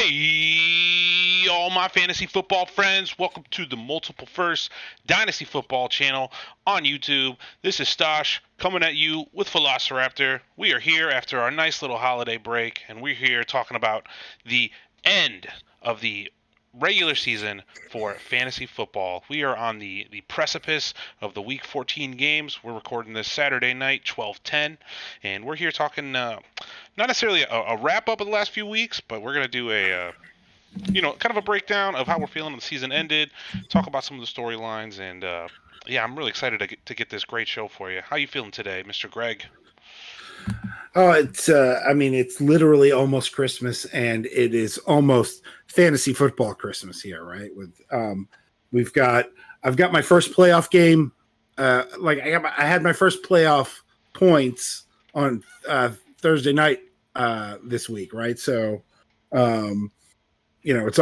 Hey, all my fantasy football friends, welcome to the Multiple First Dynasty Football channel on YouTube. This is Stosh coming at you with Velociraptor. We are here after our nice little holiday break, and we're here talking about the end of the regular season for fantasy football. We are on the precipice of the Week 14 games. We're recording this Saturday night, 12:10, and we're here talking not necessarily a wrap up of the last few weeks, but we're gonna do a kind of a breakdown of how we're feeling when the season ended, talk about some of the storylines, and yeah, I'm really excited to get this great show for you. How you feeling today, Mr. Greg? Oh, it's literally almost Christmas, and it is almost fantasy football Christmas here, right? I've got my first playoff game. I had my first playoff points on Thursday night this week, right? So, it's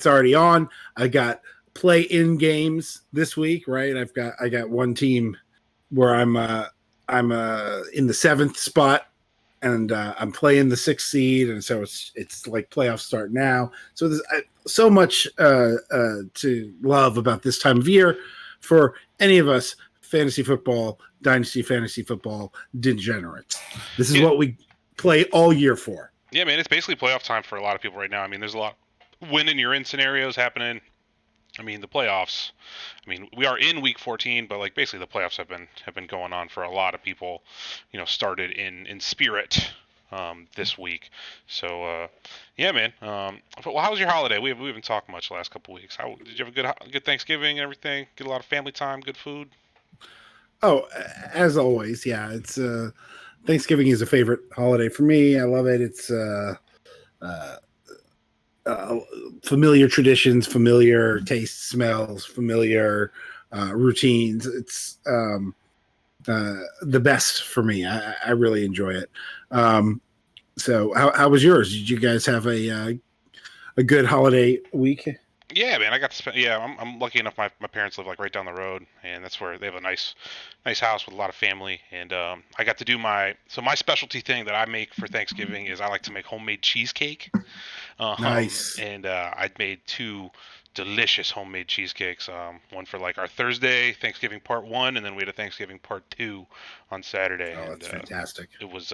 already on. I got play-in games this week, right? I got one team where I'm in the 7th spot, and I'm playing the 6th seed, and so it's like playoffs start now. So there's so much to love about this time of year for any of us fantasy football, dynasty fantasy football degenerates. This is what we play all year for. Yeah, man, it's basically playoff time for a lot of people right now. I mean, there's a lot win and you're in scenarios happening. I mean, the playoffs. I mean, we are in Week 14, but like basically the playoffs have been going on for a lot of people. Started in spirit this week. So yeah, man. Well, how was your holiday? We haven't talked much the last couple of weeks. Did you have a good Thanksgiving and everything? Get a lot of family time, good food. Oh, as always, yeah. It's Thanksgiving is a favorite holiday for me. I love it. It's familiar traditions, familiar tastes, smells, familiar routines. It's the best for me. I really enjoy it. So how was yours? Did you guys have a good holiday week? Yeah, man, I got to spend. Yeah, I'm lucky enough. My parents live like right down the road, and that's where they have a nice house with a lot of family. And I got to do my specialty thing that I make for Thanksgiving is I like to make homemade cheesecake. Nice. And I made 2 delicious homemade cheesecakes. One for like our Thursday Thanksgiving part 1, and then we had a Thanksgiving part 2 on Saturday. Oh, that's fantastic. It was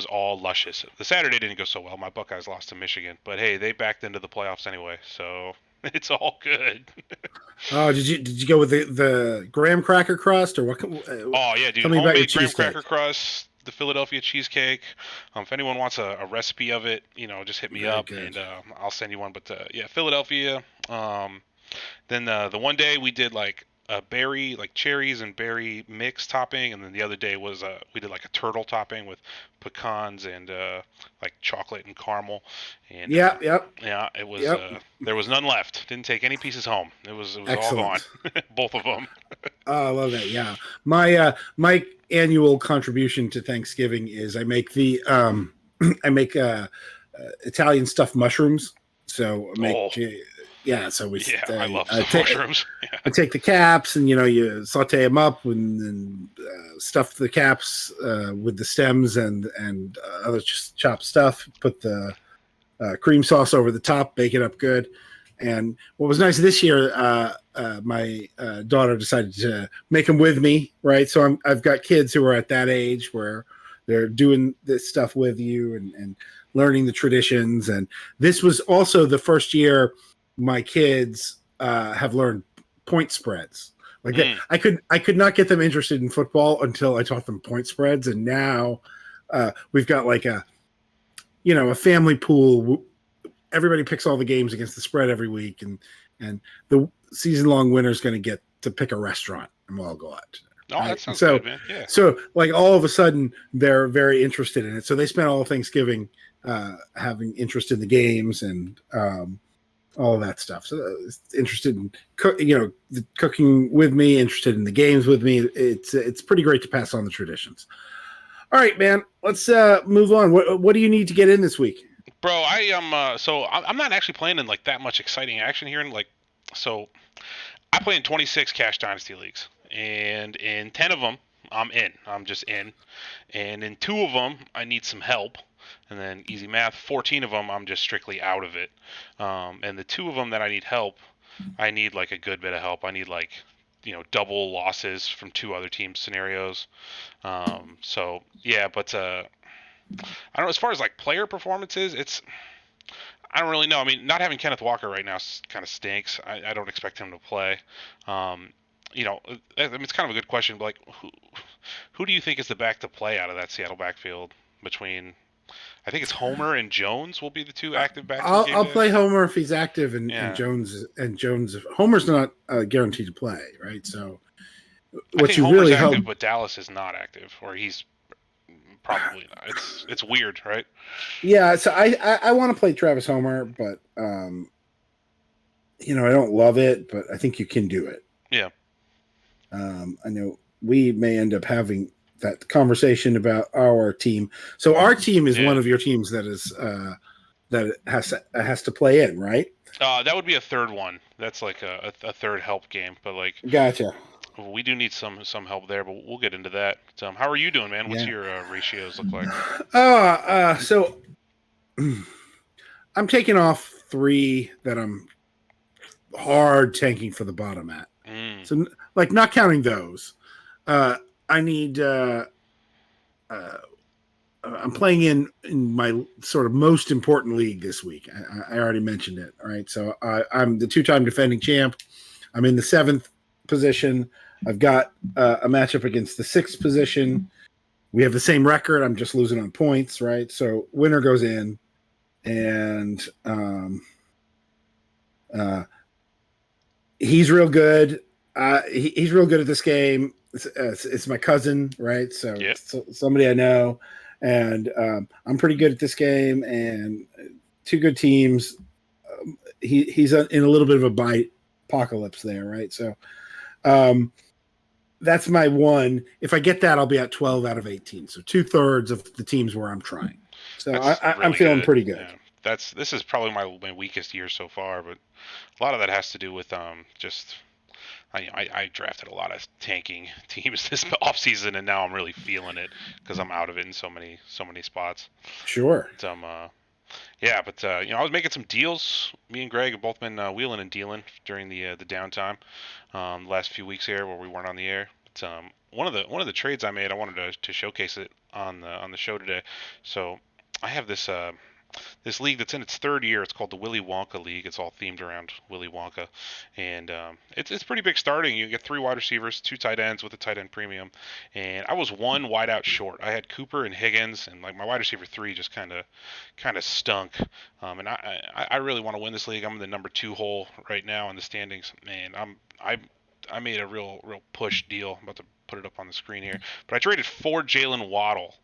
all luscious. The Saturday didn't go so well. My Buckeyes lost to Michigan, but hey, they backed into the playoffs anyway, so it's all good. Oh, did you go with the graham cracker crust or what? Oh yeah, dude! Homemade graham cracker crust, the Philadelphia cheesecake. If anyone wants a recipe of it, just hit me up and I'll send you one. But yeah, Philadelphia. Then the one day we did like a berry, like cherries and berry mix topping, and then the other day was we did like a turtle topping with pecans and like chocolate and caramel. And yeah, it was there was none left. Didn't take any pieces home. It was all gone, both of them. Oh, I love that. Yeah, my annual contribution to Thanksgiving is I make the Italian stuffed mushrooms. So I make. Yeah, so I love mushrooms. Yeah. I take the caps and you saute them up and stuff the caps with the stems and other just chopped stuff. Put the cream sauce over the top, bake it up good. And what was nice this year, my daughter decided to make them with me, right? So I've got kids who are at that age where they're doing this stuff with you and learning the traditions. And this was also the first year my kids have learned point spreads. Like I could not get them interested in football until I taught them point spreads, and now we've got like a family pool. Everybody picks all the games against the spread every week, and the season-long winner is going to get to pick a restaurant, and we'll all go out. Oh, that sounds good, man. Yeah. So like all of a sudden they're very interested in it. So they spent all of Thanksgiving having interest in the games and all of that stuff. So interested in cooking with me, interested in the games with me. It's pretty great to pass on the traditions. All right, man. Let's move on. What do you need to get in this week? Bro, I am so I'm not actually playing in like that much exciting action here. So I play in 26 cash dynasty leagues, and in 10 of them I'm in. I'm just in, and in 2 of them I need some help. And then easy math, 14 of them, I'm just strictly out of it. And the 2 of them that I need help, I need like a good bit of help. I need like, double losses from 2 other team scenarios. So yeah, but I don't know. As far as like player performances, I don't really know. I mean, not having Kenneth Walker right now kind of stinks. I don't expect him to play. I mean, it's kind of a good question, but like, who do you think is the back to play out of that Seattle backfield between? I think it's Homer and Jones will be the 2 active backs. I'll play Homer if he's active, and Jones. Homer's not guaranteed to play, right? So, what you Homer's really active, but Dallas is not active, or he's probably not. It's weird, right? Yeah. So I want to play Travis Homer, but I don't love it, but I think you can do it. Yeah. I know we may end up having that conversation about our team. So our team is one of your teams that is that has to play in, right? That would be a third one. That's like a third help game, but like gotcha. We do need some help there, but we'll get into that. How are you doing, man? What's your ratios look like? So I'm taking off 3 that I'm hard tanking for the bottom at. So, like, not counting those, I need. I'm playing in my sort of most important league this week. I already mentioned it. All right, so I'm the 2-time defending champ. I'm in the 7th position. I've got a matchup against the 6th position. We have the same record. I'm just losing on points, right? So winner goes in, and he's real good. He's real good at this game. It's my cousin, right? So it's somebody I know, and I'm pretty good at this game. And 2 good teams. He's in a little bit of a bite apocalypse there, right? So that's my one. If I get that, I'll be at 12 out of 18. So 2/3 of the teams where I'm trying. So I'm feeling pretty good. Yeah. This is probably my weakest year so far, but a lot of that has to do with just. I drafted a lot of tanking teams this offseason, and now I'm really feeling it because I'm out of it in so many spots. Sure. But I was making some deals. Me and Greg have both been wheeling and dealing during the downtime, the last few weeks here where we weren't on the air. But, one of the trades I made, I wanted to showcase it on the show today. So I have this league that's in its 3rd year. It's called the Willy Wonka League. It's all themed around Willy Wonka, and it's pretty big starting. You get 3 wide receivers, 2 tight ends with a tight end premium, and I was 1 wide out short. I had Cooper and Higgins, and like my wide receiver 3 just kind of stunk. And I really want to win this league. I'm in the number 2 hole right now in the standings. Man, I made a real push deal. I'm about to put it up on the screen here, but I traded for Jalen Waddle,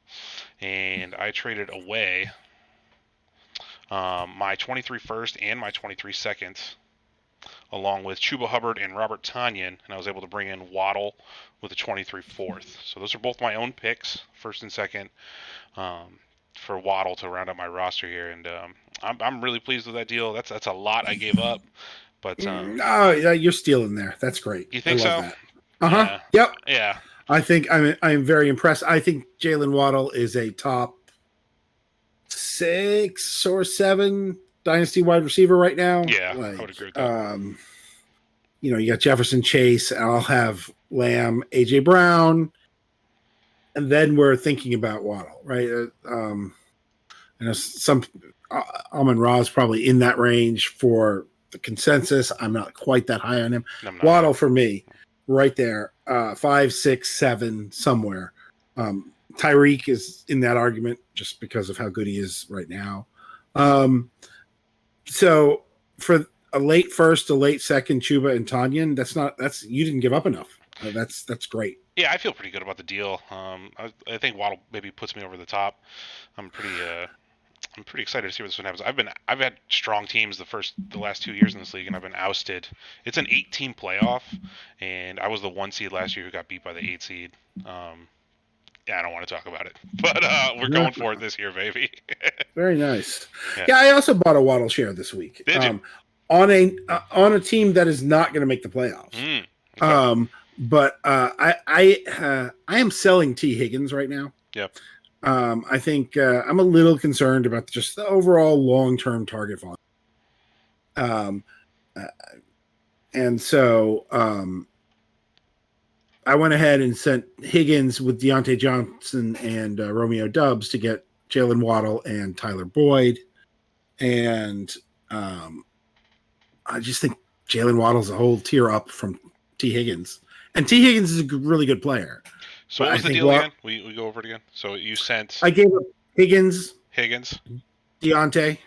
and I traded away my 23 first and my 23 second, along with Chuba Hubbard and Robert Tonyan, and I was able to bring in Waddle with a 23 fourth. So those are both my own picks, first and second, for Waddle to round up my roster here, and I'm really pleased with that deal. That's a lot I gave up, but you're stealing there. That's great. You think so? That. Yeah. Yep. Yeah. I think I'm very impressed. I think Jalen Waddle is a top 6 or 7 dynasty wide receiver right now. Yeah, I would agree with that. You got Jefferson, Chase, and I'll have Lamb, AJ Brown, and then we're thinking about Waddle, right? Some Amon-Ra is probably in that range for the consensus. I'm not quite that high on him. Waddle for me, right there, 5, 6, 7, somewhere. Tyreek is in that argument just because of how good he is right now. So for a late first, a late second, Chuba and Tonyan, you didn't give up enough. That's great. Yeah, I feel pretty good about the deal. I think Waddle maybe puts me over the top. I'm pretty excited to see what this one happens. I've had strong teams the last 2 years in this league, and I've been ousted. It's an 8-team playoff, and I was the 1 seed last year who got beat by the 8 seed. Yeah, I don't want to talk about it, but we're going for it this year, baby. Very nice. Yeah, I also bought a Waddle share this week. Did you? On a team that is not going to make the playoffs. Okay. But I am selling T. Higgins right now. Yep. I think I'm a little concerned about just the overall long-term target volume. And so I went ahead and sent Higgins with Deontay Johnson and Romeo Doubs to get Jalen Waddle and Tyler Boyd. And I just think Jalen Waddle's a whole tier up from T. Higgins. And T. Higgins is a really good player. So what was the deal again? We go over it again. So you sent... I gave up Higgins, Deontay,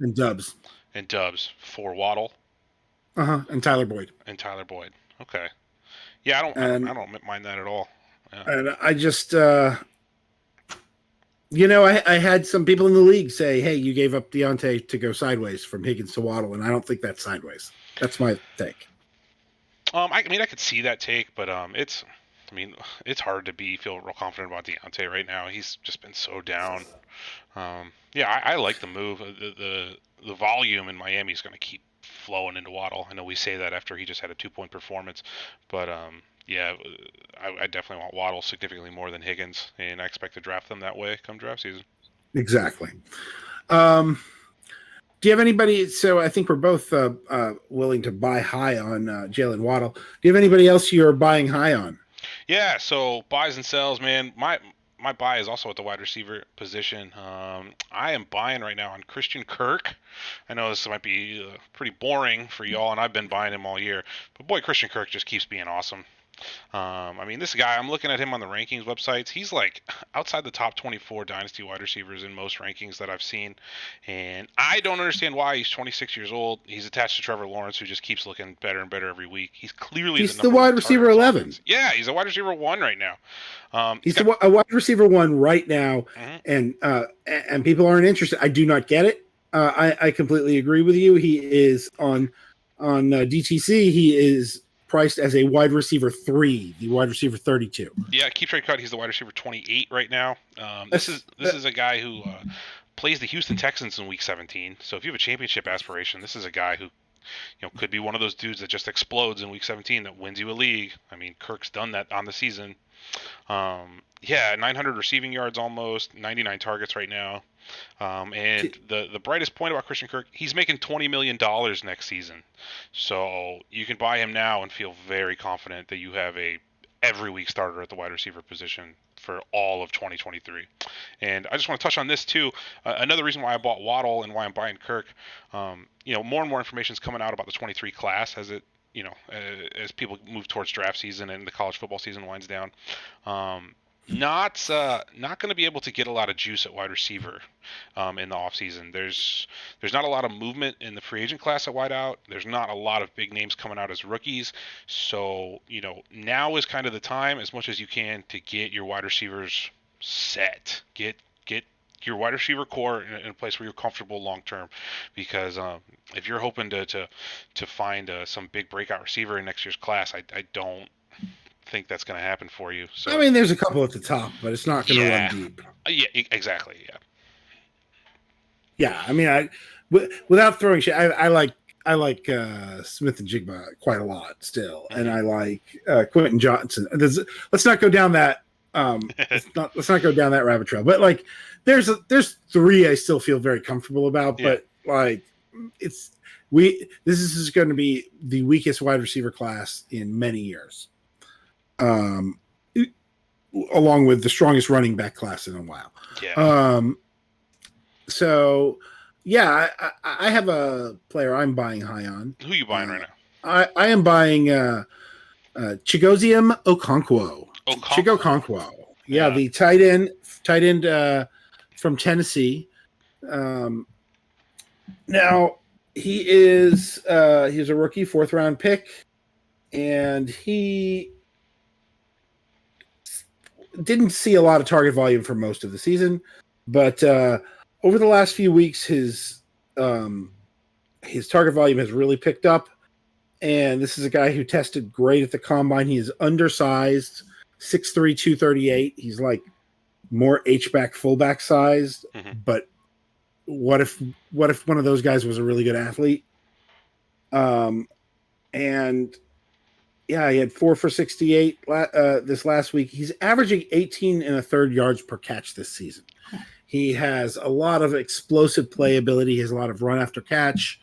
and Doubs. And Doubs for Waddle. And Tyler Boyd. Okay. Yeah, I don't mind that at all. Yeah. And I just, I had some people in the league say, "Hey, you gave up Deontay to go sideways from Higgins to Waddle," and I don't think that's sideways. That's my take. I could see that take, but it's hard to feel real confident about Deontay right now. He's just been so down. I like the move. The volume in Miami is going to keep flowing into Waddle. I know we say that after he just had a 2-point performance, but I definitely want Waddle significantly more than Higgins, and I expect to draft them that way come draft season. Exactly. Do you have anybody? So I think we're both willing to buy high on Jalen Waddle. Do you have anybody else you're buying high on? Yeah, so buys and sells, man. My buy is also at the wide receiver position. I am buying right now on Christian Kirk. I know this might be pretty boring for y'all, and I've been buying him all year. But boy, Christian Kirk just keeps being awesome. This guy, I'm looking at him on the rankings websites. He's like outside the top 24 dynasty wide receivers in most rankings that I've seen. And I don't understand why. He's 26 years old. He's attached to Trevor Lawrence, who just keeps looking better and better every week. He's clearly the wide receiver 11. Offense. Yeah, he's a wide receiver 1 right now. He's a wide receiver 1 right now. Mm-hmm. And people aren't interested. I do not get it. I completely agree with you. He is on DTC. He is priced as a wide receiver 3, the wide receiver 32. Yeah, keep trade cut. He's the wide receiver 28 right now. This is a guy who plays the Houston Texans in Week 17. So if you have a championship aspiration, this is a guy who could be one of those dudes that just explodes in Week 17 that wins you a league. Kirk's done that on the season. 900 receiving yards almost, 99 targets right now. And the brightest point about Christian Kirk, he's making $20 million next season. So you can buy him now and feel very confident that you have a every week starter at the wide receiver position for all of 2023. And I just want to touch on this too. Another reason why I bought Waddle and why I'm buying Kirk, more and more information is coming out about the 23 class as it, as people move towards draft season and the college football season winds down. Not going to be able to get a lot of juice at wide receiver in the offseason. There's not a lot of movement in the free agent class at wide out. There's not a lot of big names coming out as rookies. So, now is kind of the time, as much as you can, to get your wide receivers set. Get your wide receiver core in a place where you're comfortable long term, because if you're hoping to find some big breakout receiver in next year's class, I don't think that's going to happen for you. So there's a couple at the top, but it's not going to run deep. Yeah, exactly. Without throwing shit, I like Smith and Jigba quite a lot still, and I like Quentin Johnson. Let's not go down that. Let's not go down that rabbit trail. But there's 3 I still feel very comfortable about. Yeah. But this is going to be the weakest wide receiver class in many years. Along with the strongest running back class in a while. Yeah. I have a player I'm buying high on. Who are you buying right now? I am buying Chigozie Okonkwo. Chigo Okonkwo. Yeah, the tight end from Tennessee. Now he's a rookie 4th round pick, and he didn't see a lot of target volume for most of the season, but over the last few weeks, his target volume has really picked up. And this is a guy who tested great at the combine. He is undersized, 6'3", 238. He's like more H-back, fullback sized. Mm-hmm. But what if one of those guys was a really good athlete? And Yeah, he had 4 for 68 this last week. He's averaging 18 and a third yards per catch this season. He has a lot of explosive playability. He has a lot of run after catch.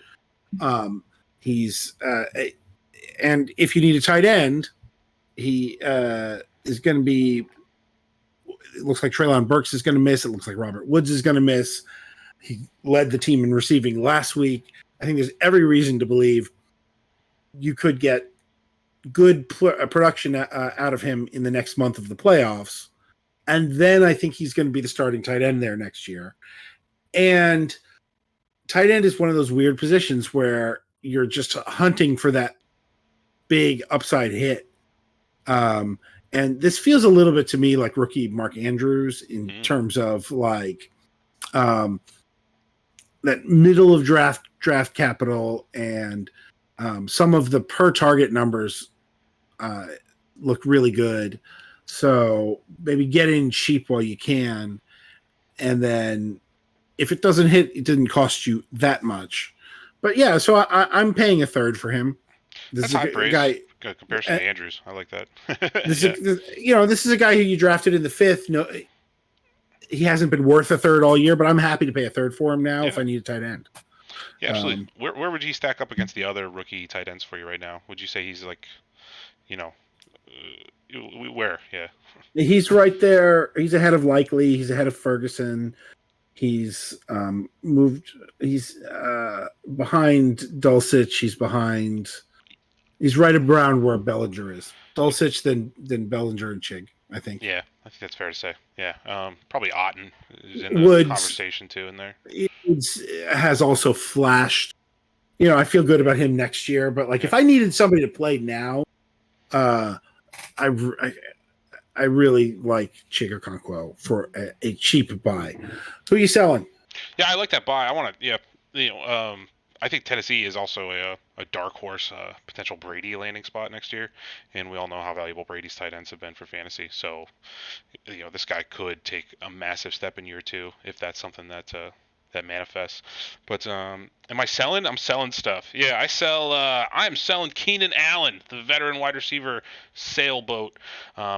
He's and if you need a tight end, he is going to be. It looks like Treylon Burks is going to miss. It looks like Robert Woods is going to miss. He led the team in receiving last week. I think there's every reason to believe you could get good production out of him in the next month of the playoffs. And then I think he's going to be the starting tight end there next year. And tight end is one of those weird positions where you're just hunting for that big upside hit. And this feels a little bit to me like rookie Mark Andrews in terms of like that middle of draft capital, and some of the per target numbers look really good. So maybe get in cheap while you can, and then if it doesn't hit, it didn't cost you that much. But yeah, so I'm paying a third for him. This is a guy. Good comparison to Andrews. I like that. This is a guy who you drafted in the 5th. No, he hasn't been worth a third all year, but I'm happy to pay a third for him now if I need a tight end. Yeah, absolutely. Where would he stack up against the other rookie tight ends for you right now? Would you say he's like, where? Yeah. He's right there. He's ahead of Likely. He's ahead of Ferguson. He's moved. He's behind Dulcich. He's right around where Bellinger is. Dulcich, then Bellinger and Chig, I think. Yeah, I think that's fair to say. Yeah, probably Otten is in the conversation too in there. Woods has also flashed. I feel good about him next year, but like if I needed somebody to play now, I really like Chig Okonkwo for a cheap buy. Who are you selling? Yeah, I like that buy. I want to. Yeah, I think Tennessee is also a dark horse, potential Brady landing spot next year, and we all know how valuable Brady's tight ends have been for fantasy. So, this guy could take a massive step in year 2 if that's something that manifests. But am I selling? I'm selling stuff. Yeah, I sell. I'm selling Keenan Allen, the veteran wide receiver sailboat,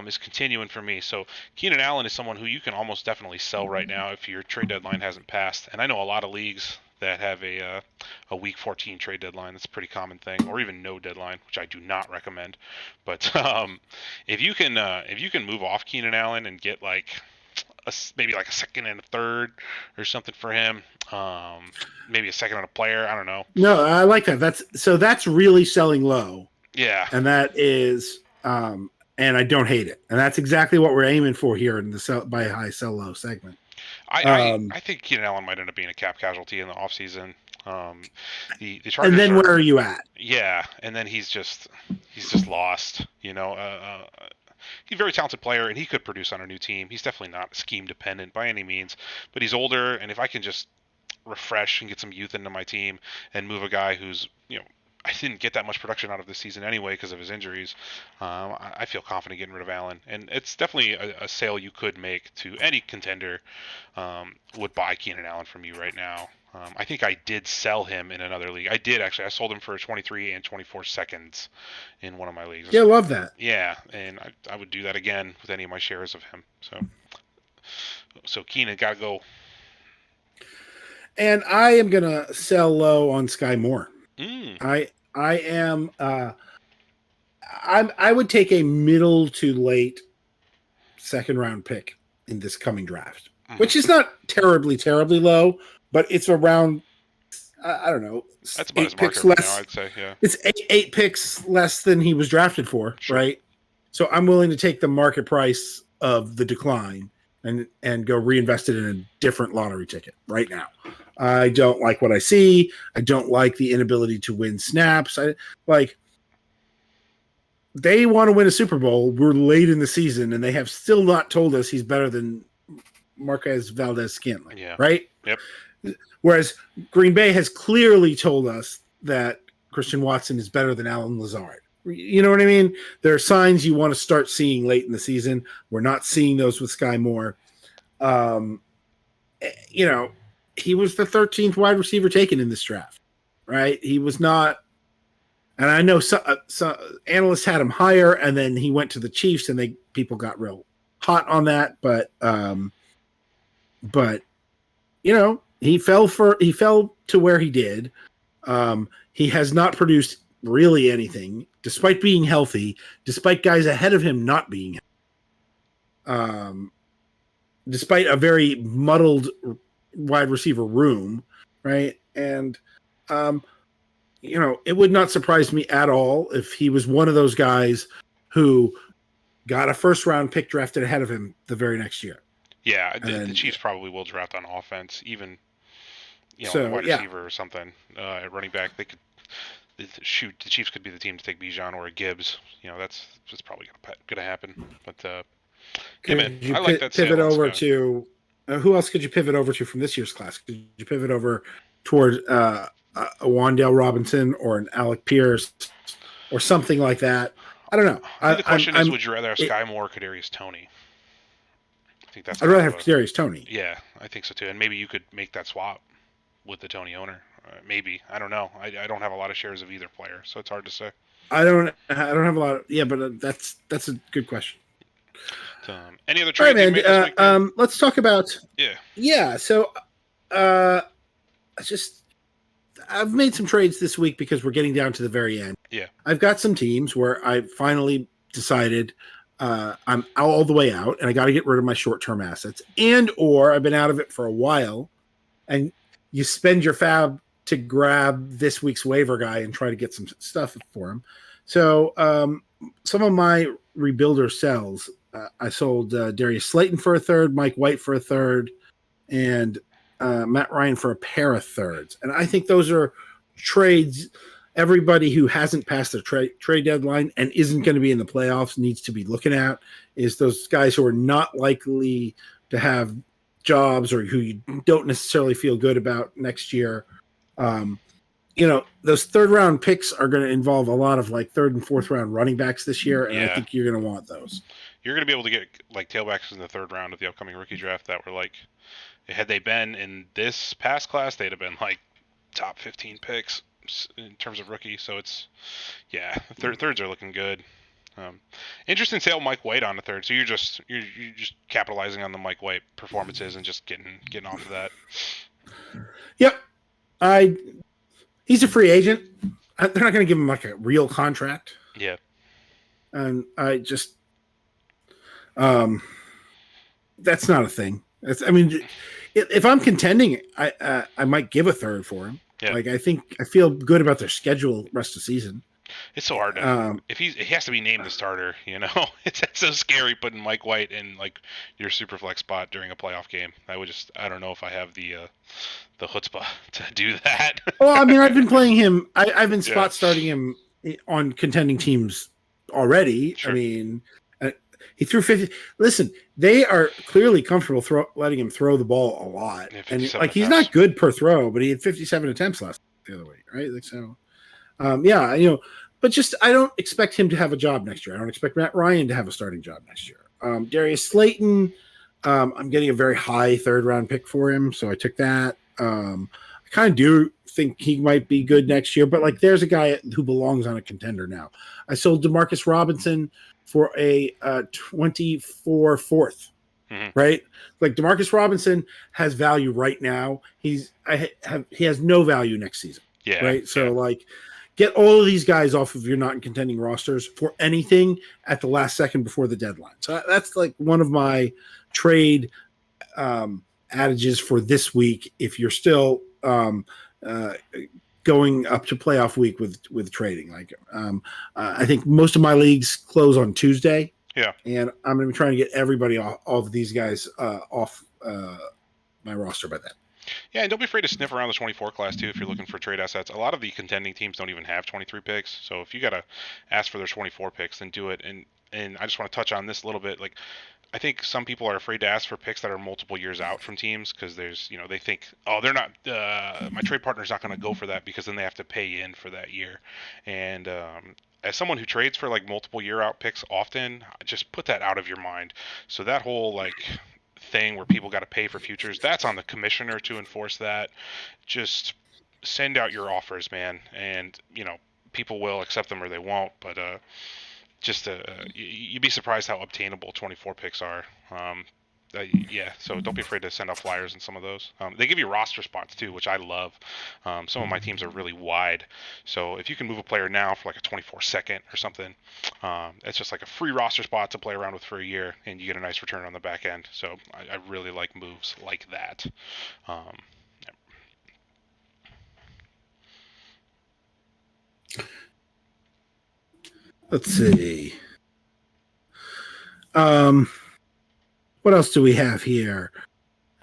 is continuing for me. So Keenan Allen is someone who you can almost definitely sell right now if your trade deadline hasn't passed. And I know a lot of leagues that have a week 14 trade deadline. That's a pretty common thing, or even no deadline, which I do not recommend. But if you can move off Keenan Allen and get maybe like a second and a third or something for him, maybe a second on a player, I don't know. No, I like that. That's really selling low. Yeah, and that is and I don't hate it, and that's exactly what we're aiming for here in the buy high, sell low segment. I think Keenan Allen might end up being a cap casualty in the offseason. The Chargers and then where are you at? Yeah, and then he's just lost. He's a very talented player, and he could produce on a new team. He's definitely not scheme dependent by any means, but he's older, and if I can just refresh and get some youth into my team and move a guy who's I didn't get that much production out of this season anyway because of his injuries. I feel confident getting rid of Allen, and it's definitely a sale you could make to any contender. Would buy Keenan Allen from you right now. I think I did sell him in another league. I did actually. I sold him for 23 and 24 seconds in one of my leagues. Yeah, love that. Yeah, and I would do that again with any of my shares of him. So Keenan gotta go. And I am gonna sell low on Sky Moore. I am. I would take a middle to late second round pick in this coming draft, which is not terribly low, but it's around. I don't know. That's about 8 picks less. Now, I'd say, yeah. It's eight picks less than he was drafted for, right? So I'm willing to take the market price of the decline and go reinvest it in a different lottery ticket right now. I don't like what I see. I don't like the inability to win snaps. They want to win a Super Bowl. We're late in the season, and they have still not told us he's better than Marquez Valdez-Scantling, right? Yep. Whereas Green Bay has clearly told us that Christian Watson is better than Alan Lazard. You know what I mean? There are signs you want to start seeing late in the season. We're not seeing those with Sky Moore. He was the 13th wide receiver taken in this draft, right? He was not And I know some analysts had him higher, and then he went to the Chiefs, and people got real hot on that. But he fell to where he did. He has not produced really anything, despite being healthy, despite guys ahead of him not being healthy, despite a very muddled wide receiver room, right? And it would not surprise me at all if he was one of those guys who got a first-round pick drafted ahead of him the very next year. Yeah, the Chiefs probably will draft on offense, even wide receiver or something. At running back, they could shoot. The Chiefs could be the team to take Bijan or a Gibbs. That's probably gonna happen. But yeah, man, I like that. Pivot over to who else could you pivot over to from this year's class? Could you pivot over toward a Wan'Dale Robinson or an Alec Pierce or something like that? I don't know. The question is, would you rather have Sky Moore or Kadarius Toney? I think that's. I'd rather have Kadarius Toney. Yeah, I think so too. And maybe you could make that swap with the Toney owner. Maybe, I don't know. I don't have a lot of shares of either player, so it's hard to say. I don't have a lot. But that's a good question. Any other trades you made this week? Let's talk about. Yeah. So, I've made some trades this week because we're getting down to the very end. Yeah. I've got some teams where I finally decided I'm all the way out, and I got to get rid of my short-term assets, or I've been out of it for a while, and you spend your fab to grab this week's waiver guy and try to get some stuff for him. So some of my rebuilder sells. I sold Darius Slayton for a third, Mike White for a third, and Matt Ryan for a pair of thirds. And I think those are trades everybody who hasn't passed their trade deadline and isn't going to be in the playoffs needs to be looking at, is those guys who are not likely to have jobs or who you don't necessarily feel good about next year. Those third round picks are going to involve a lot of like third and fourth round running backs this year. And I think you're going to want those. You're going to be able to get like tailbacks in the third round of the upcoming rookie draft that were like, had they been in this past class, they'd have been like top 15 picks in terms of rookie. So it's, thirds are looking good. Interesting sale Mike White on the third. So you're just capitalizing on the Mike White performances and just getting off of that. Yep. He's a free agent. They're not going to give him like a real contract. Yeah. And I just, that's not a thing. If I'm contending, I might give a third for him. Yeah. Like I feel good about their schedule rest of the season. It's so hard to, if he has to be named the starter, it's so scary putting Mike White in like your super flex spot during a playoff game. I don't know if I have the chutzpah to do that. Well, I've been playing him. I've been spot starting him on contending teams already. Sure. He threw 50. Listen, they are clearly comfortable letting him throw the ball a lot, and he's not good per throw, but he had 57 attempts the other week, right? Like so. But just I don't expect him to have a job next year. I don't expect Matt Ryan to have a starting job next year. Darius Slayton, I'm getting a very high third round pick for him, so I took that. I kind of do think he might be good next year, but like there's a guy who belongs on a contender now. I sold DeMarcus Robinson for a 24 fourth. Mm-hmm. Right? Like DeMarcus Robinson has value right now. He has no value next season. Yeah. Right. So like get all of these guys off of your not in contending rosters for anything at the last second before the deadline. So that's like one of my trade adages for this week. If you're still going up to playoff week with trading, like I think most of my leagues close on Tuesday. Yeah. And I'm going to be trying to get everybody off of these guys off my roster by then. Yeah, and don't be afraid to sniff around the 24 class, too, if you're looking for trade assets. A lot of the contending teams don't even have 23 picks, so if you got to ask for their 24 picks, then do it. And I just want to touch on this a little bit. Like, I think some people are afraid to ask for picks that are multiple years out from teams because there's, they think, they're not, my trade partner's not going to go for that because then they have to pay in for that year. And as someone who trades for, like, multiple year out picks often, just put that out of your mind. So that whole, like, thing where people got to pay for futures, that's on the commissioner to enforce that. Just send out your offers, man, and people will accept them or they won't. But you'd be surprised how obtainable 24 picks are. Yeah, so don't be afraid to send out flyers in some of those. They give you roster spots too, which I love. Some of my teams are really wide, so if you can move a player now for like a 24-second or something, it's just like a free roster spot to play around with for a year, and you get a nice return on the back end. So I really like moves like that. Let's see. What else do we have here?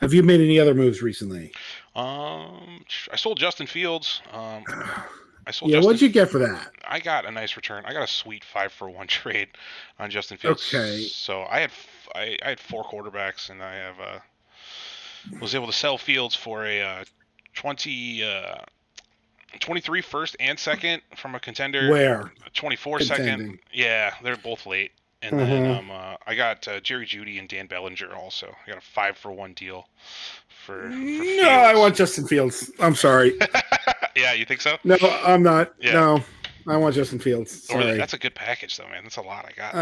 Have you made any other moves recently? I sold Justin Fields. What'd you get for that? I got a nice return. I got a sweet 5-for-1 trade on Justin Fields. Okay. So I had 4 quarterbacks, and I was able to sell Fields for a 23 first and second from a contender. Where? 24 second. Yeah, they're both late. And then I got Jerry Jeudy and Dan Bellinger also. I got a 5-for-1 deal for Fields. No, I want Justin Fields. I'm sorry. Yeah, you think so? No, I'm not. Yeah. No, I want Justin Fields. Sorry. That's a good package, though, man. That's a lot I got.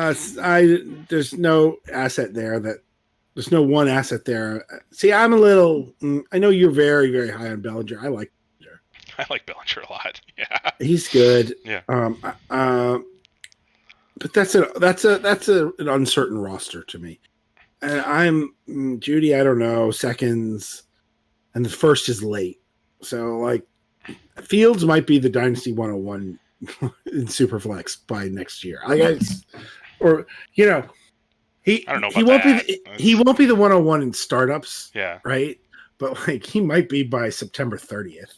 There's no asset there there's no one asset there. See, I'm a little. I know you're very, very high on Bellinger. I like Bellinger. I like Bellinger a lot. Yeah, he's good. Yeah. But that's an uncertain roster to me. I'm Jeudy. I don't know, seconds, and the first is late. So like, Fields might be the Dynasty 101 in Superflex by next year. I guess, or I don't know. He won't be the 101 in startups. Yeah. Right. But like, he might be by September 30th.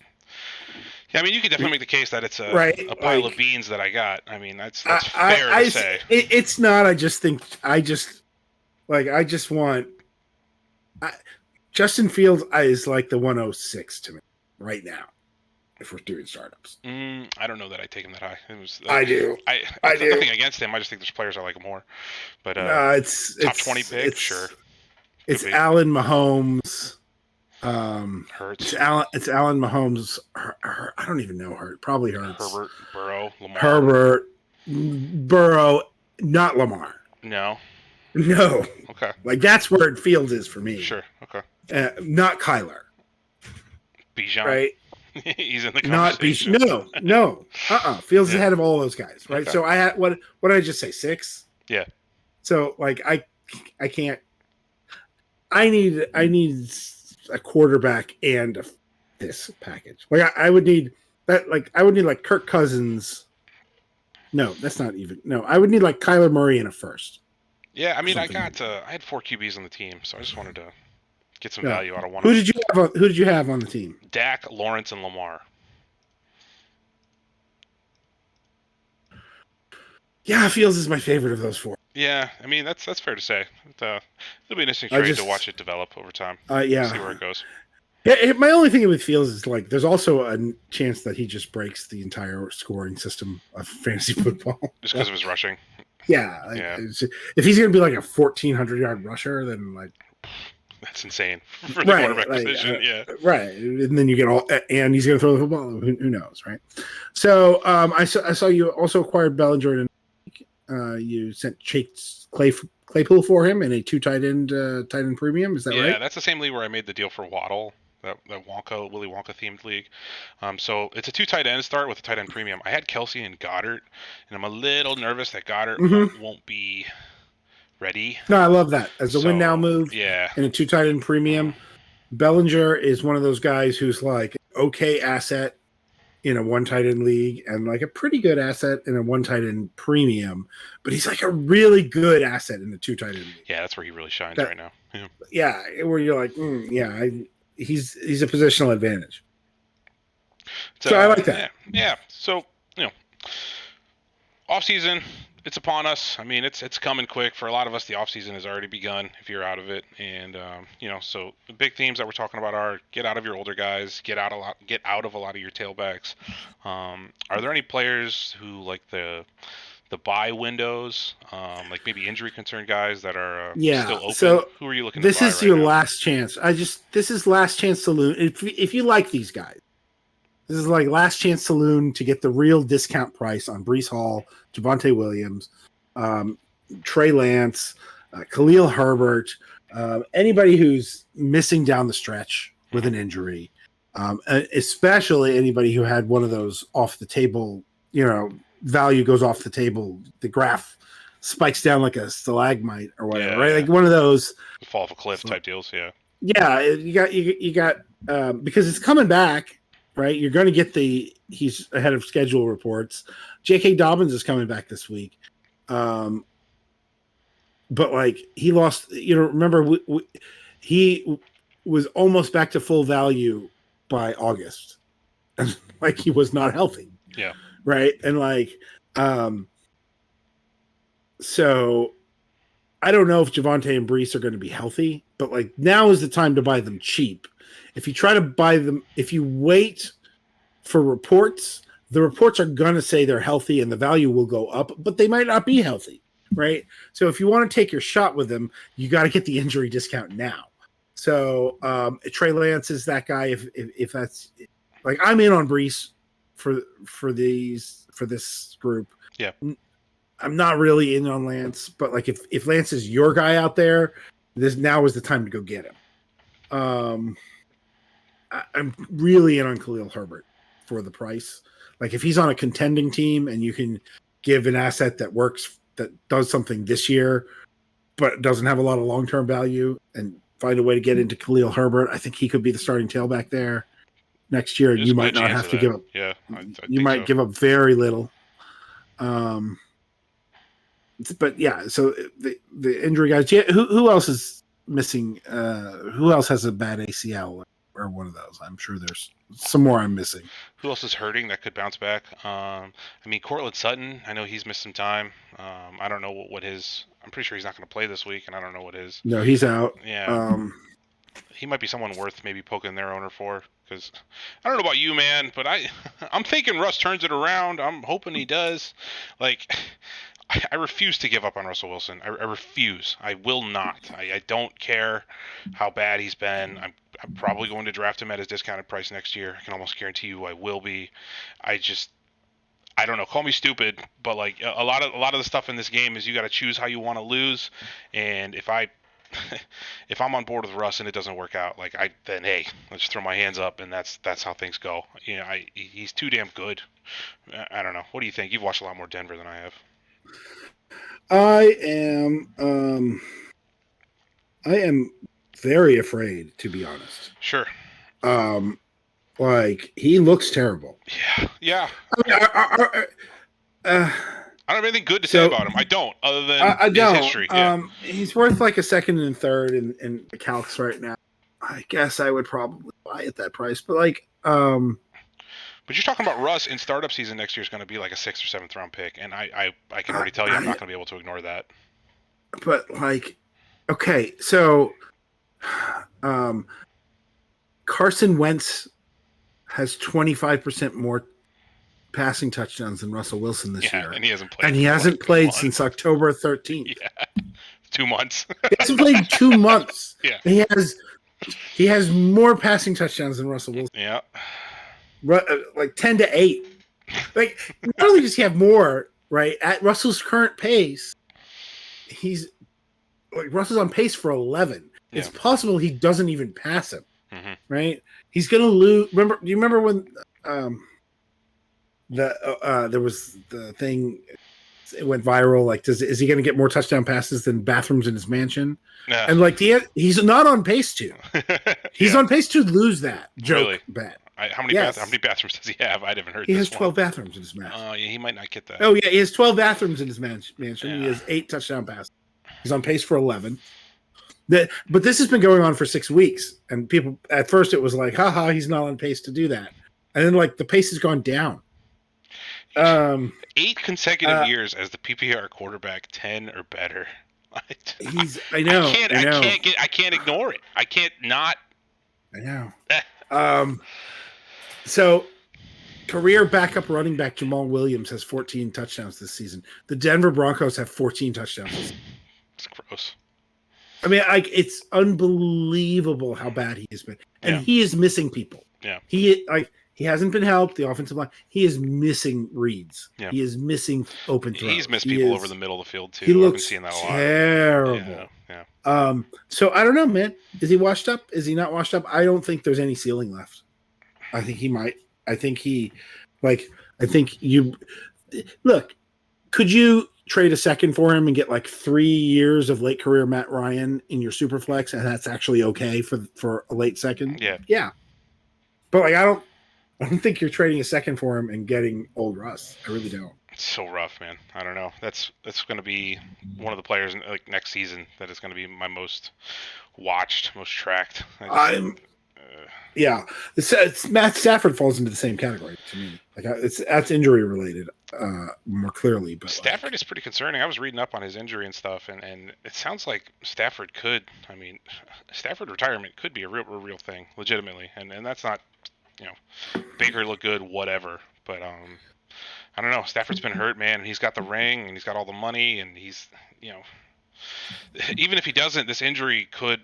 Yeah, I mean, you could definitely make the case that it's a pile of beans that I got. I mean, that's fair to say. It's not. I just want Justin Fields is like the 106 to me right now. If we're doing startups, I don't know that I take him that high. I do. I do. Nothing against him. I just think there's players I like more. But it's top 20 pick, sure. It's Allen Mahomes. Hurts. It's Allen Mahomes. I don't even know. Probably Hurts. Herbert, Burrow, Lamar. Herbert, Burrow, not Lamar. No. Okay. Like, that's where Fields is for me. Sure. Okay. Not Kyler. Bijan. Right. He's in the conversation. Not Bijan. No. Fields is ahead of all those guys. Right. Okay. So I had what did I just say? 6. Yeah. So like I can't. I need a quarterback and this package. Like I would need that. Like I would need like Kirk Cousins. No, that's not even. No, I would need like Kyler Murray in a first. Yeah, I mean, I had 4 QBs on the team, so I just wanted to get some value out of one. Who did you have on the team? Dak, Lawrence, and Lamar. Yeah, Fields is my favorite of those 4. Yeah, I mean that's fair to say. It'll be an interesting trade to watch it develop over time. Yeah, see where it goes. Yeah, my only thing with Fields is like there's also a chance that he just breaks the entire scoring system of fantasy football Just because of his rushing. Yeah, if he's going to be like a 1,400-yard rusher, then like that's insane for the quarterback position. Yeah, right. And then you get and he's going to throw the football. Who knows, right? So I saw you also acquired Bellinger and you sent Chase Claypool for him in a 2 tight end premium. Is that right? Yeah, that's the same league where I made the deal for Waddle. That Willy Wonka themed league. So it's a 2 tight end start with a tight end premium. I had Kelsey and Goedert, and I'm a little nervous that Goedert won't be ready. No, I love that as a win now move. Yeah, in a 2 tight end premium. Bellinger is one of those guys who's like okay asset in a 1 tight end league and like a pretty good asset in a 1 tight end premium, but he's like a really good asset in the 2 tight end league. Yeah, that's where he really shines right now. Yeah, where you're like, he's a positional advantage. So I like that. Yeah. So, off season, it's upon us. I mean, it's coming quick. For a lot of us, the off season has already begun if you're out of it. And so the big themes that we're talking about are get out of your older guys, get out of a lot of your tailbacks. Are there any players who like the buy windows, like maybe injury concerned guys that are still open? So who are you looking this is your last chance. This is last chance saloon. If you like these guys, This is like last chance saloon to get the real discount price on Breece Hall, Javonte Williams, Trey Lance, Khalil Herbert, anybody who's missing down the stretch with an injury, especially anybody who had one of those off the table, value goes off the table. The graph spikes down like a stalagmite or whatever, right? Like one of those fall off a cliff type deals. Yeah. Yeah. You got, because it's coming back, right? You're going to get he's ahead of schedule reports. J.K. Dobbins is coming back this week. But like he lost, remember he was almost back to full value by August. Like he was not healthy. Yeah. Right. And like, so I don't know if Javonte and Breece are going to be healthy, but like now is the time to buy them cheap. If you try to buy them, if you wait for reports, the reports are going to say they're healthy and the value will go up, but they might not be healthy. Right. So if you want to take your shot with them, you got to get the injury discount now. So Trey Lance is that guy. If that's like, I'm in on Breece for this group. Yeah. I'm not really in on Lance, but like if Lance is your guy out there, this now is the time to go get him. I'm really in on Khalil Herbert for the price. Like if he's on a contending team and you can give an asset that works, that does something this year, but doesn't have a lot of long-term value, and find a way to get into Khalil Herbert, I think he could be the starting tailback there next year. And you might not have to give up. Yeah, you might give up very little. But yeah, so the injury guys. Yeah, who else is missing? Who else has a bad ACL or one of those? I'm sure there's some more I'm missing. Who else is hurting that could bounce back? I mean, Cortland Sutton. I know he's missed some time. I don't know what his. I'm pretty sure he's not going to play this week, and I don't know what his. No, he's out. Yeah. He might be someone worth maybe poking their owner for, because I don't know about you, man, but I'm thinking Russ turns it around. I'm hoping he does. Like, I refuse to give up on Russell Wilson. I refuse. I will not. I don't care how bad he's been. I'm probably going to draft him at his discounted price next year. I can almost guarantee you I will be. I don't know. Call me stupid, but like a lot of the stuff in this game is you got to choose how you want to lose. And if I'm on board with Russ and it doesn't work out, then hey, let's just throw my hands up, and that's how things go. He's too damn good. I don't know. What do you think? You've watched a lot more Denver than I have. I am very afraid, to be honest. Sure. Like he looks terrible. Yeah. I don't have anything good to say about him. I don't, other than his history. Yeah. He's worth like a second and third in the calcs right now. I guess I would probably buy at that price, but like, But you're talking about Russ in startup season next year is going to be like a 6th or 7th round pick, and I can already tell you I'm not going to be able to ignore that. But like, okay, so Carson Wentz has 25% more passing touchdowns than Russell Wilson this year, and he hasn't played. And he hasn't played since October 13th. Yeah, 2 months. He hasn't played in 2 months. Yeah, he has more passing touchdowns than Russell Wilson. Yeah. Like 10-8. Like not only does he have more, right, at Russell's current pace, he's like Russell's on pace for 11. Yeah. It's possible he doesn't even pass him. Mm-hmm. Right? He's gonna lose. Do you remember when there was the thing? It went viral. Like, is he gonna get more touchdown passes than bathrooms in his mansion? Yeah. And like he's not on pace to. He's on pace to lose that joke. Really? Bet. How many bathrooms does he have? I haven't heard. He has 12 bathrooms in his mansion. Oh, yeah, he might not get that. Oh yeah, he has 12 bathrooms in his mansion. Yeah. He has 8 touchdown passes. He's on pace for 11. But this has been going on for 6 weeks, and people at first it was like, haha, he's not on pace to do that, and then like the pace has gone down. 8 consecutive years as the PPR quarterback, 10 or better. I know. I can't ignore it. I can't not. I know. So, career backup running back Jamal Williams has 14 touchdowns this season. The Denver Broncos have 14 touchdowns this season. It's gross. I mean, it's unbelievable how bad he has been, and he is missing people. Yeah, He hasn't been helped. The offensive line. He is missing reads. Yeah. He is missing open throws. He's missed people over the middle of the field too. He looks I've been seeing that a lot. terrible. Yeah. So I don't know, man. Is he washed up? Is he not washed up? I don't think there's any ceiling left. I think he might. I think you look. Could you trade a second for him and get like 3 years of late career Matt Ryan in your Superflex, and that's actually okay for a late second? Yeah. But like, I don't think you're trading a second for him and getting old Russ. I really don't. It's so rough, man. I don't know. That's going to be one of the players like next season that is going to be my most watched, most tracked. Yeah, it's Matt Stafford falls into the same category to me. Like that's injury related, more clearly. But Stafford is pretty concerning. I was reading up on his injury and stuff, and it sounds like Stafford could. I mean, Stafford retirement could be a real thing, legitimately. And that's not, Baker looked good, whatever. But I don't know. Stafford's been hurt, man, and he's got the ring, and he's got all the money, and he's, even if he doesn't, this injury could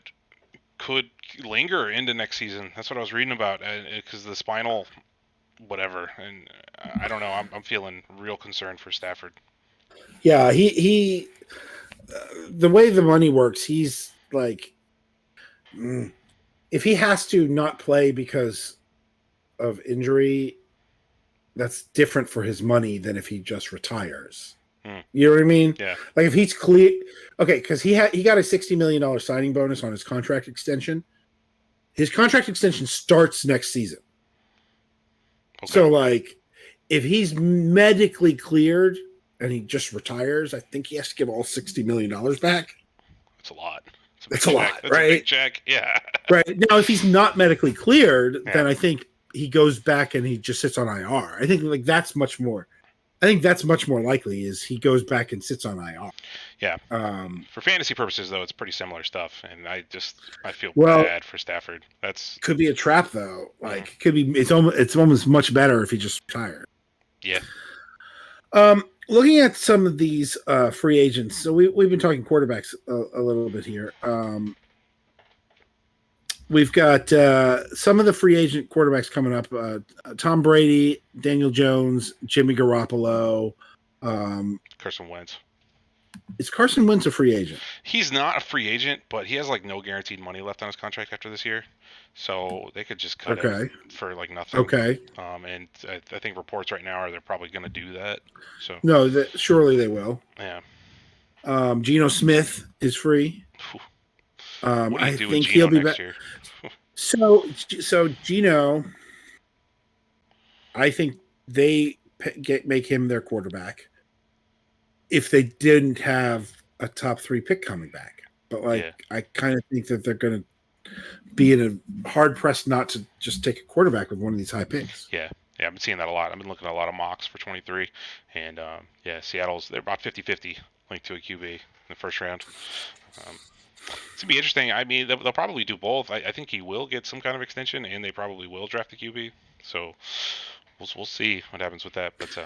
linger into next season. That's what I was reading about, because the spinal, whatever. And I don't know. I'm feeling real concerned for Stafford. Yeah, he the way the money works, he's like, if he has to not play because of injury, that's different for his money than if he just retires. You know what I mean? Yeah. Like if he's clear, okay, because he got a $60 million signing bonus on his contract extension. His contract extension starts next season. Okay. So like, if he's medically cleared and he just retires, I think he has to give all $60 million back. That's a lot. That's a lot, That's right? a big check. Yeah. Right. Now, if he's not medically cleared, then I think he goes back and he just sits on IR. I think that's much more likely is he goes back and sits on IR. Yeah. For fantasy purposes, though, it's pretty similar stuff, and I feel bad for Stafford. That's could be a trap, though. Like could be. It's almost much better if he just retired. Yeah. Looking at some of these free agents, so we've been talking quarterbacks a little bit here. We've got some of the free agent quarterbacks coming up. Tom Brady, Daniel Jones, Jimmy Garoppolo. Carson Wentz. Is Carson Wentz a free agent? He's not a free agent, but he has like no guaranteed money left on his contract after this year. So they could just cut him for like nothing. Okay. And I think reports right now are they're probably going to do that. So no, surely they will. Yeah. Geno Smith is free. I think he'll be back. So Geno, I think they make him their quarterback if they didn't have a top 3 pick coming back. But I kind of think that they're going to be in a hard pressed not to just take a quarterback with one of these high picks. Yeah. Yeah, I've been seeing that a lot. I've been looking at a lot of mocks for 23, and Seattle's they're about 50-50 linked to a QB in the first round. It's going to be interesting. I mean, they'll probably do both. I think he will get some kind of extension, and they probably will draft a QB. So we'll see what happens with that. But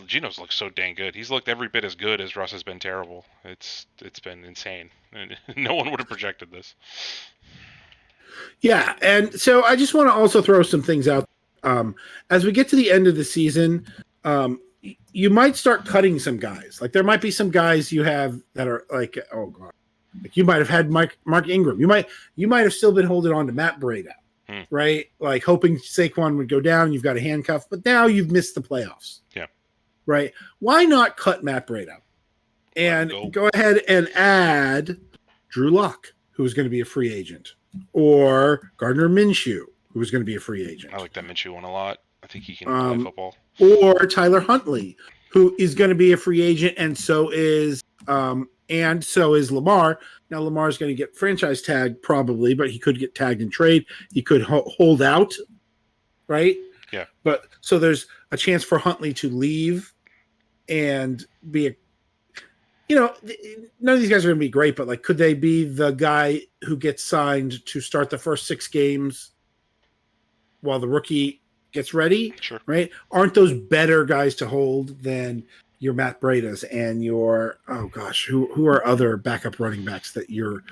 Geno's looked so dang good. He's looked every bit as good as Russ has been terrible. It's been insane. No one would have projected this. Yeah, and so I just want to also throw some things out. As we get to the end of the season, you might start cutting some guys. Like there might be some guys you have that are like, oh god. Like you might have had Mark Ingram. You might have still been holding on to Matt Breida, right? Like hoping Saquon would go down. You've got a handcuff, but now you've missed the playoffs. Yeah. Right. Why not cut Matt Breida and go ahead and add Drew Lock, who is going to be a free agent, or Gardner Minshew, who is going to be a free agent. I like that Minshew one a lot. I think he can play football. Or Tyler Huntley, who is going to be a free agent, and so is Lamar. Now Lamar is going to get franchise tagged probably, but he could get tagged in trade. He could hold out, right? Yeah. But so there's a chance for Huntley to leave and be none of these guys are going to be great, but like, could they be the guy who gets signed to start the first 6 games while the rookie gets ready? Sure. Right? Aren't those better guys to hold than your Matt Breidas and your who are other backup running backs that you're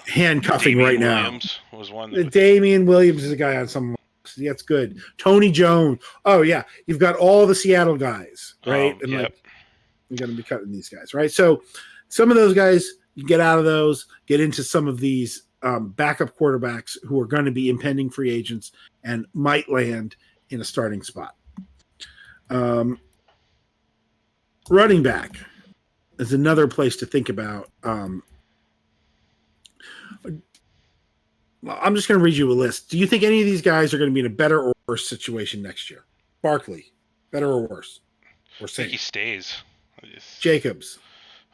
handcuffing Dameon right now? Williams was one. Dameon Williams is a guy on some That's good. Tony Jones. Oh yeah, you've got all the Seattle guys, right? And yep. you're going to be cutting these guys, right? So some of those guys, you get out of those, get into some of these backup quarterbacks who are going to be impending free agents and might land in a starting spot. Running back is another place to think about. I'm just going to read you a list. Do you think any of these guys are going to be in a better or worse situation next year? Barkley, better or worse? Or I think he stays. Jacobs.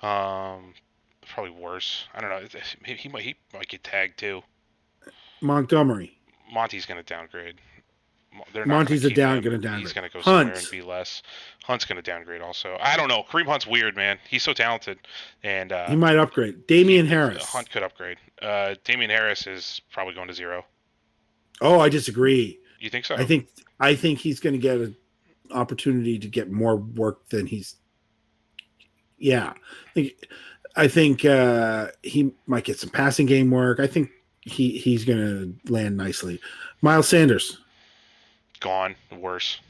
Probably worse. I don't know. He might get tagged too. Montgomery. Monty's going to downgrade. Monty's going to downgrade. He's going to go somewhere and be less. Hunt's going to downgrade also. I don't know. Kareem Hunt's weird, man. He's so talented, and he might upgrade. Dameon Harris. Hunt could upgrade. Dameon Harris is probably going to 0. Oh, I disagree. You think so? I think he's going to get an opportunity to get more work than he's. Yeah, I think he might get some passing game work. I think he's going to land nicely. Miles Sanders. Gone. Worse.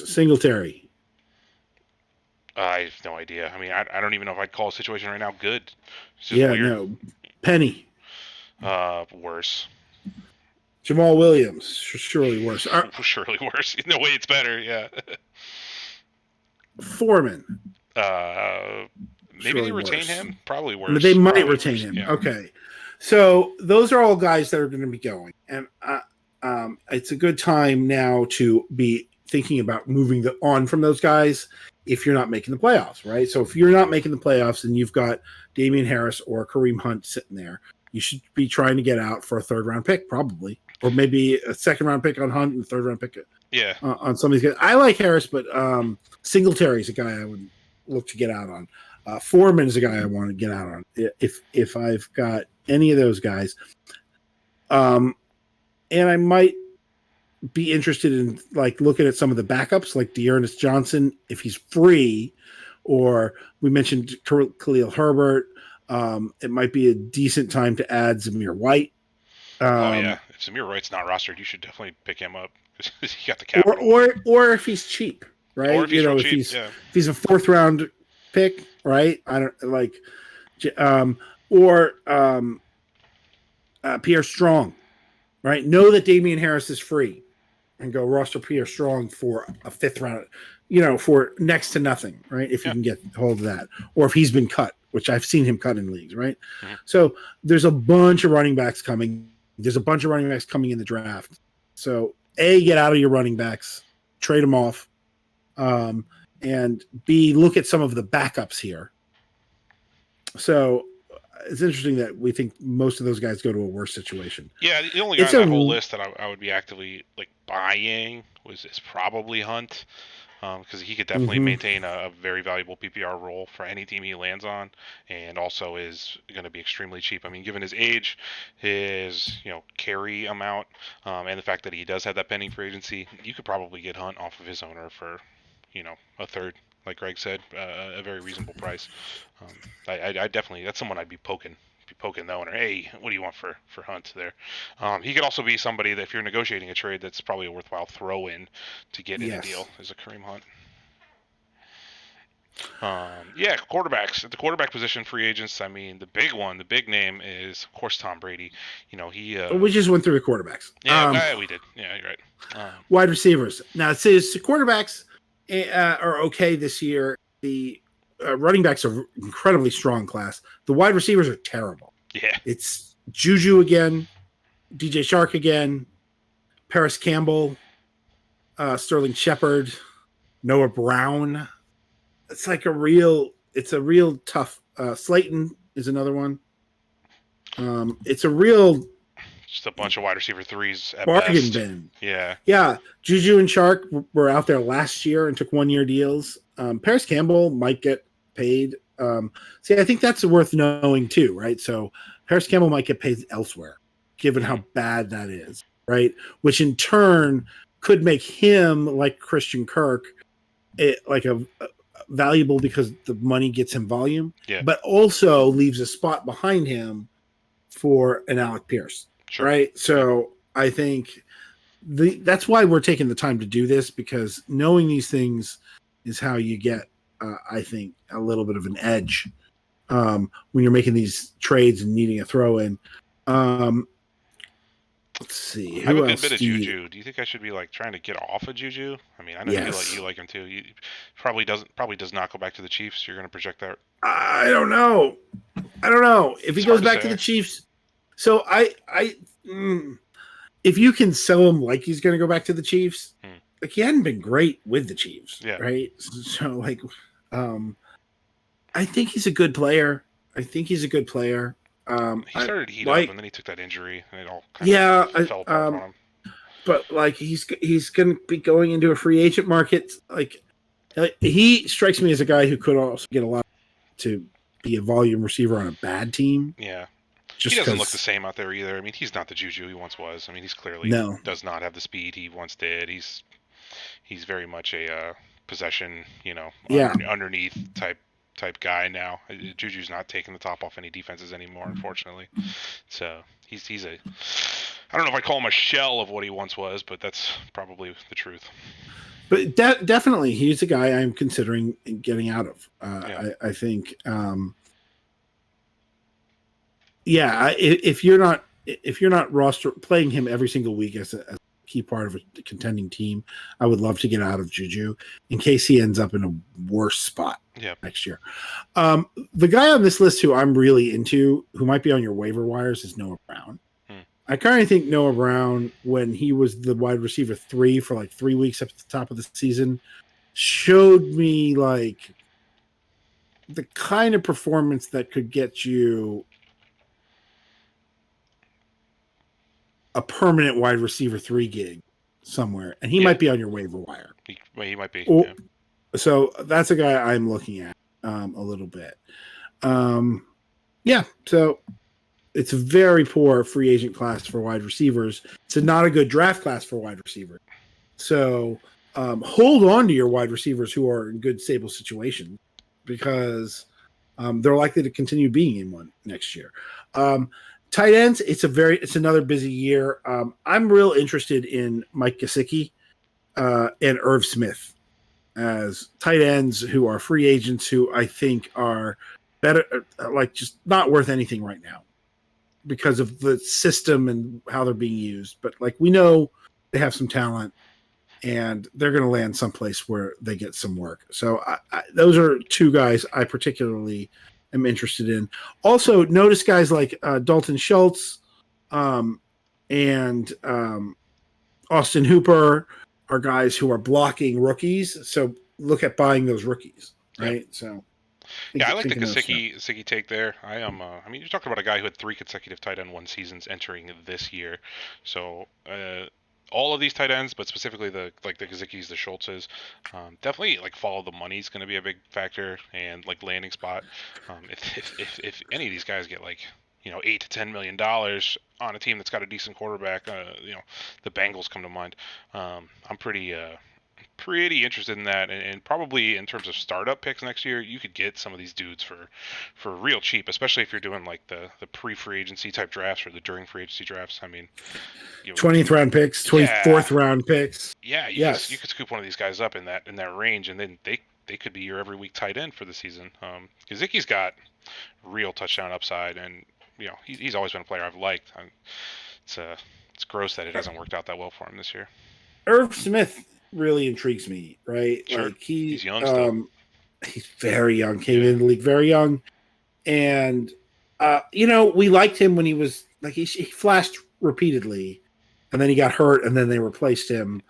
Singletary. I have no idea. I mean, I don't even know if I'd call a situation right now good. Weird. No. Penny. Worse. Jamal Williams. Surely worse. Surely worse. No way it's better. Yeah. Foreman. Maybe they retain him. Probably worse. They might retain him. Yeah. Okay. So those are all guys that are going to be going. And it's a good time now to be thinking about moving on from those guys if you're not making the playoffs, right? So if you're not making the playoffs and you've got Dameon Harris or Kareem Hunt sitting there, you should be trying to get out for a third-round pick probably, or maybe a second-round pick on Hunt and a third-round pick on some of these guys. I like Harris, but Singletary is a guy I would look to get out on. Foreman is a guy I want to get out on if I've got any of those guys. And I might be interested in looking at some of the backups like Dearness Johnson if he's free, or we mentioned Khalil Herbert. It might be a decent time to add Zamir White. If Zamir White's not rostered, you should definitely pick him up because he got the capital. Or if he's cheap, right? Or if he's if he's a 4th round pick, right? I don't like, Pierre Strong, right? Know that Dameon Harris is free, and go roster Pierre Strong for a 5th round, for next to nothing, right? If you can get hold of that, or if he's been cut, which I've seen him cut in leagues, right? Mm-hmm. So there's a bunch of running backs coming. There's a bunch of running backs coming in the draft. So A, get out of your running backs, trade them off, and B, look at some of the backups here. So it's interesting that we think most of those guys go to a worse situation. Yeah, the only guy on that whole list that I would be actively buying is probably Hunt, because he could definitely maintain a very valuable PPR role for any team he lands on, and also is going to be extremely cheap. I mean, given his age, his carry amount, and the fact that he does have that pending free agency, you could probably get Hunt off of his owner for a third. Like Greg said, a very reasonable price. I definitely, that's someone I'd be poking the owner. Hey, what do you want for Hunt there? He could also be somebody that if you're negotiating a trade, that's probably a worthwhile throw in to get in a deal as a Kareem Hunt. Quarterbacks at the quarterback position, free agents. I mean, the big name is of course Tom Brady. We just went through the quarterbacks. Yeah, we did. Yeah, you're right. Wide receivers. Now it says the quarterbacks are okay this year. The running backs are incredibly strong class. The wide receivers are terrible. Yeah, it's Juju again, DJ Shark again, Paris Campbell, Sterling Shepard, Noah Brown. It's a real tough. Slayton is another one. It's a real. Just a bunch of wide receiver threes at bargain best. bin. Yeah. Juju and Shark were out there last year and took 1-year deals. Paris Campbell might get paid. I think that's worth knowing too, right? So Paris Campbell might get paid elsewhere, given how bad that is, right? Which in turn could make him, like Christian Kirk, valuable because the money gets him volume, but also leaves a spot behind him for an Alec Pierce. Sure. Right. So I think that's why we're taking the time to do this, because knowing these things is how you get, I think, a little bit of an edge when you're making these trades and needing a throw in. Let's see. I have a good bit of Juju. Do you think I should be like trying to get off of Juju? I mean, I know you like him too. You probably does not go back to the Chiefs. You're going to project that. I don't know. If he goes back to the Chiefs, so if you can sell him like he's going to go back to the Chiefs, like he hadn't been great with the Chiefs, right? So like, I think he's a good player. He started to heat up, and then he took that injury, and it all kind of fell apart on him. But like he's going to be going into a free agent market. Like he strikes me as a guy who could also get a lot to be a volume receiver on a bad team. Yeah, he doesn't look the same out there either. I mean, he's not the Juju he once was. I mean, he's clearly does not have the speed he once did. He's very much a possession, underneath type guy now. Juju's not taking the top off any defenses anymore, unfortunately. So he's a, I don't know if I call him a shell of what he once was, but that's probably the truth. But definitely, he's a guy I'm considering getting out of. I think, if you're not roster playing him every single week as a key part of a contending team, I would love to get out of Juju in case he ends up in a worse spot next year. The guy on this list who I'm really into, who might be on your waiver wires, is Noah Brown. I kind of think Noah Brown, when he was the wide receiver 3 for like 3 weeks up at the top of the season, showed me like the kind of performance that could get you a permanent wide receiver 3 gig somewhere, and he might be on your waiver wire. He might be. So that's a guy I'm looking at a little bit. So it's a very poor free agent class for wide receivers. It's not a good draft class for wide receivers. So hold on to your wide receivers who are in good, stable situations, because they're likely to continue being in one next year. Tight ends, it's another busy year. I'm real interested in Mike Gesicki and Irv Smith as tight ends who are free agents, who I think are better, like just not worth anything right now because of the system and how they're being used. But like, we know they have some talent and they're going to land someplace where they get some work. So those are two guys I particularly am interested in. Also, notice guys like Dalton Schultz and Austin Hooper are guys who are blocking rookies. So look at buying those rookies, right? Yep. So I like the Gesicki take there. I mean, you're talking about a guy who had 3 consecutive tight end 1 seasons entering this year. So all of these tight ends, but specifically the Gezickis, the Schultzes, definitely like follow the money is going to be a big factor, and like landing spot. If any of these guys get like $8 to $10 million on a team that's got a decent quarterback, the Bengals come to mind. I'm pretty interested in that, and probably in terms of startup picks next year, you could get some of these dudes for real cheap, especially if you're doing like the pre-free agency type drafts or the during free agency drafts. I mean, 20th round picks, 24th round picks. Yeah, you could scoop one of these guys up in that range, and then they could be your every week tight end for the season. Gesicki's got real touchdown upside, and he's always been a player I've liked. It's gross that it hasn't worked out that well for him this year. Irv Smith really intrigues me, right? Sure. Like he's young still. He's very young, came in the league very young. And, we liked him when he was like, he flashed repeatedly and then he got hurt and then they replaced him.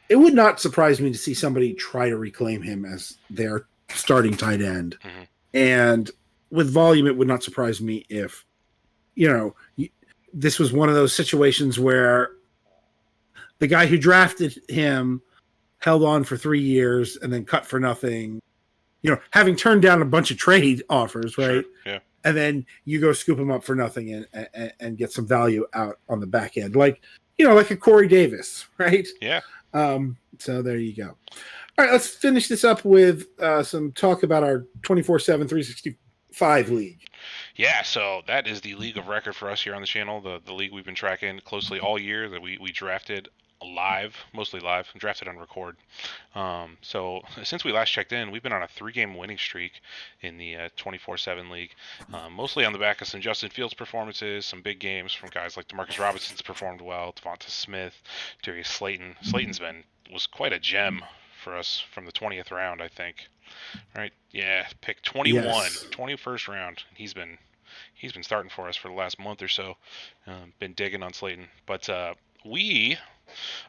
It would not surprise me to see somebody try to reclaim him as their starting tight end. Mm-hmm. And with volume, it would not surprise me if, this was one of those situations where the guy who drafted him held on for 3 years and then cut for nothing, having turned down a bunch of trade offers, right? Sure. Yeah. And then you go scoop him up for nothing and get some value out on the back end. Like, like a Corey Davis, right? Yeah. So there you go. All right, let's finish this up with some talk about our 24/7 365 league. Yeah, so that is the league of record for us here on the channel, the league we've been tracking closely all year that we drafted mostly live, drafted on record. So since we last checked in, we've been on a 3-game winning streak in the 24/7 league, mostly on the back of some Justin Fields performances, some big games from guys like Demarcus Robinson's performed well, Devonta Smith, Darius Slayton. Was quite a gem for us from the 20th round, I think. Right? Yeah, pick 21, Yes. 21st round. He's been starting for us for the last month or so. Been digging on Slayton, but we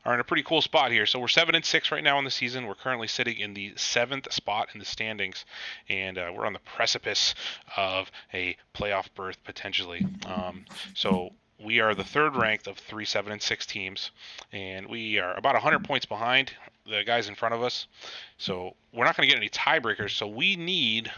are in a pretty cool spot here. So we're 7-6 right now in the season. We're currently sitting in the 7th spot in the standings, and we're on the precipice of a playoff berth potentially. So we are the 3rd ranked of 3 7-6 teams, and we are about 100 points behind the guys in front of us. So we're not going to get any tiebreakers. So we need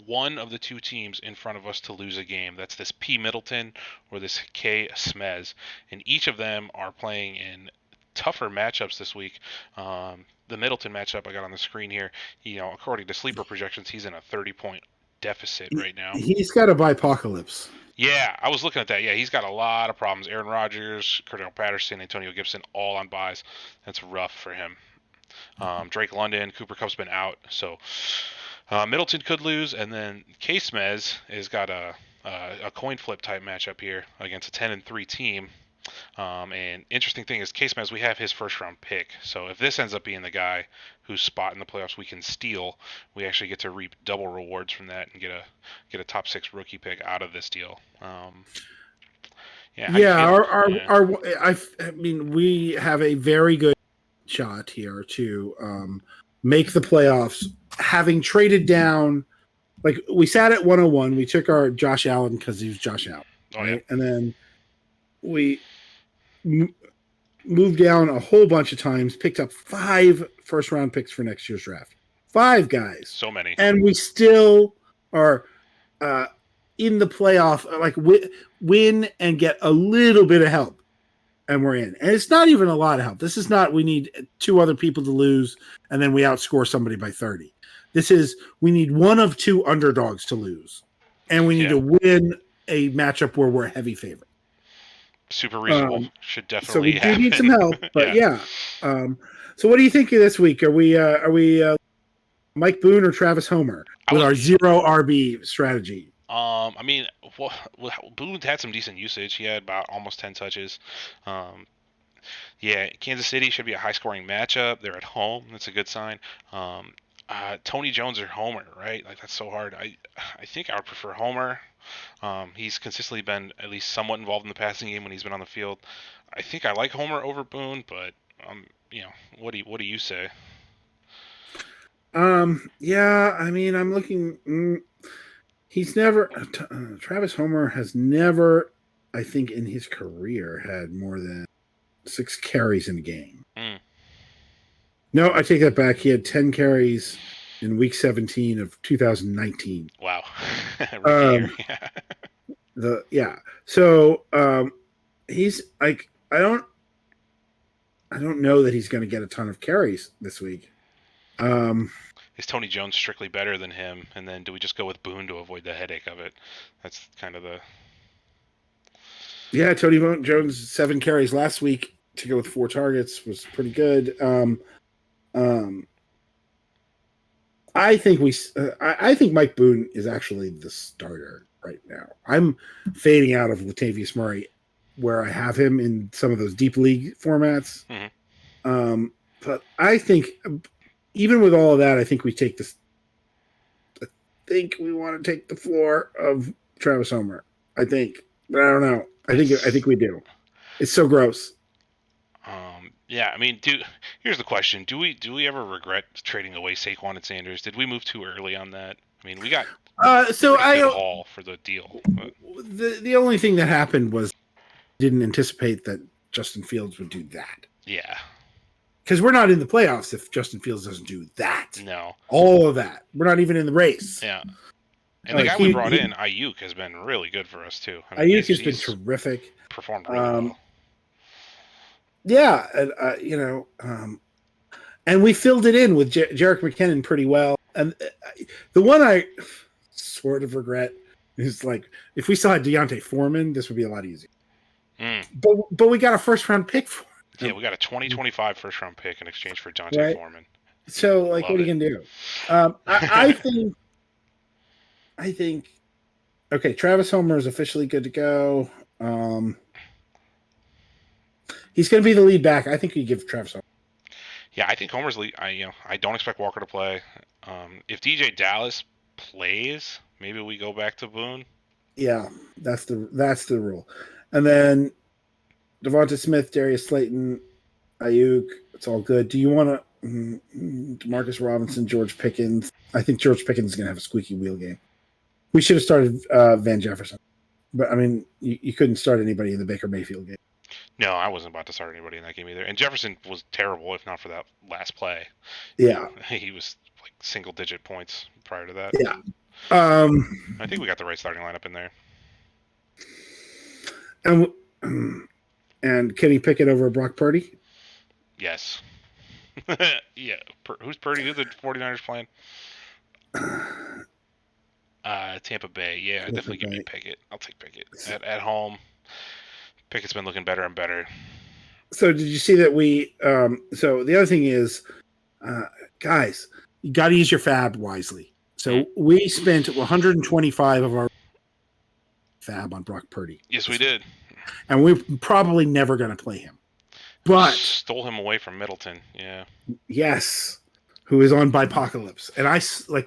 one of the 2 teams in front of us to lose a game. That's this P. Middleton or this K. Smez. And each of them are playing in tougher matchups this week. The Middleton matchup I got on the screen here, according to sleeper projections, he's in a 30-point deficit right now. He's got a bipocalypse. Yeah, I was looking at that. Yeah, he's got a lot of problems. Aaron Rodgers, Cordell Patterson, Antonio Gibson, all on buys. That's rough for him. Drake London, Cooper Kupp's been out, so Middleton could lose, and then Case Mez has got a coin flip type matchup here against a 10-3 team. And interesting thing is Case Mez, we have his 1st round pick, so if this ends up being the guy whose spot in the playoffs we can steal, we actually get to reap double rewards from that and get a top 6 rookie pick out of this deal. I mean, we have a very good shot here to make the playoffs, having traded down. Like, we sat at 101, we took our Josh Allen because he was Josh Allen, right? And then we moved down a whole bunch of times, picked up 5 first-round picks for next year's draft. 5 guys. So many. And we still are in the playoff, like win and get a little bit of help, and we're in. And it's not even a lot of help. This is not we need 2 other people to lose, and then we outscore somebody by 30. This is we need 1 of 2 underdogs to lose, and we need to win a matchup where we're heavy favorite. Super reasonable. Should definitely. So we happen. do need some help, but yeah. So what do you think of this week? Are we Mike Boone or Travis Homer with our 0 RB strategy? I mean, Boone had some decent usage. He had about almost 10 touches. Kansas City should be a high-scoring matchup. They're at home. That's a good sign. Tony Jones or Homer, right? Like, that's so hard. I think I would prefer Homer. He's consistently been at least somewhat involved in the passing game when he's been on the field. I think I like Homer over Boone, but what do you say? I mean, I'm looking. He's never. Travis Homer has never, I think, in his career had more than 6 carries in a game. No, I take that back. He had 10 carries in week 17 of 2019. Wow. So he's like, I don't know that he's going to get a ton of carries this week. Is Tony Jones strictly better than him? And then do we just go with Boone to avoid the headache of it? That's kind of the. Yeah, Tony Jones 7 carries last week to go with 4 targets was pretty good. I think Mike Boone is actually the starter right now. I'm fading out of Latavius Murray, where I have him in some of those deep league formats. Mm-hmm. But I think, even with all of that, I think we take this. I think we want to take the floor of Travis Homer. I think, but I don't know. I think we do. It's so gross. Yeah, I mean, here's the question: Do we ever regret trading away Saquon and Sanders? Did we move too early on that? I mean, we got Hall for the deal. But. The only thing that happened was didn't anticipate that Justin Fields would do that. Yeah, because we're not in the playoffs if Justin Fields doesn't do that. No, all of that. We're not even in the race. Yeah, and the guy we brought in, Ayuk, has been really good for us too. I mean, Ayuk has been terrific. Performed really well. Yeah, and we filled it in with Jerick McKinnon pretty well. And the one I sort of regret is, like, if we still had Deontay Foreman, this would be a lot easier. But we got a 1st round pick for him. Yeah, we got a 2025 first-round pick in exchange for Dante Right. Foreman. So, like, Love what are it. you gonna do? I think. Okay, Travis Homer is officially good to go. He's going to be the lead back. I think you give Travis Homer. Yeah, I think Homer's lead. I don't expect Walker to play. If DJ Dallas plays, maybe we go back to Boone. Yeah, that's the rule. And then Devonta Smith, Darius Slayton, Ayuk. It's all good. Do you want to Demarcus Robinson, George Pickens? I think George Pickens is going to have a squeaky wheel game. We should have started Van Jefferson, but I mean, you couldn't start anybody in the Baker Mayfield game. No, I wasn't about to start anybody in that game either. And Jefferson was terrible, if not for that last play. Yeah, he was like single-digit points prior to that. Yeah. I think we got the right starting lineup in there. And Kenny Pickett over Brock Purdy? Yes. Yeah. Who's Purdy? Who's the 49ers playing? Tampa Bay. Yeah, definitely give me Pickett. I'll take Pickett. At home, Pickett's been looking better and better. So did you see that we so the other thing is guys, you got to use your fab wisely. So we spent 125 of our fab on Brock Purdy. Yes, we did. And we're probably never going to play him. But stole him away from Middleton. Yeah. Yes. Who is on Bipocalypse. And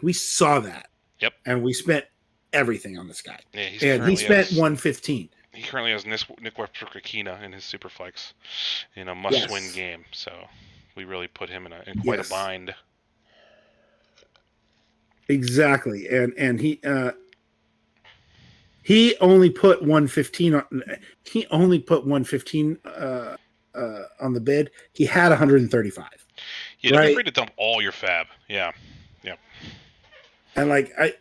we saw that. Yep. And we spent everything on this guy. Yeah, and he spent 115. He currently has Nick Webster-Kekina in his Superflex in a must-win game. So we really put him in quite a bind. Exactly. And he only put 115 on. He only put 115 on the bid. He had 135. Yeah, don't be afraid to dump all your fab. Yeah. And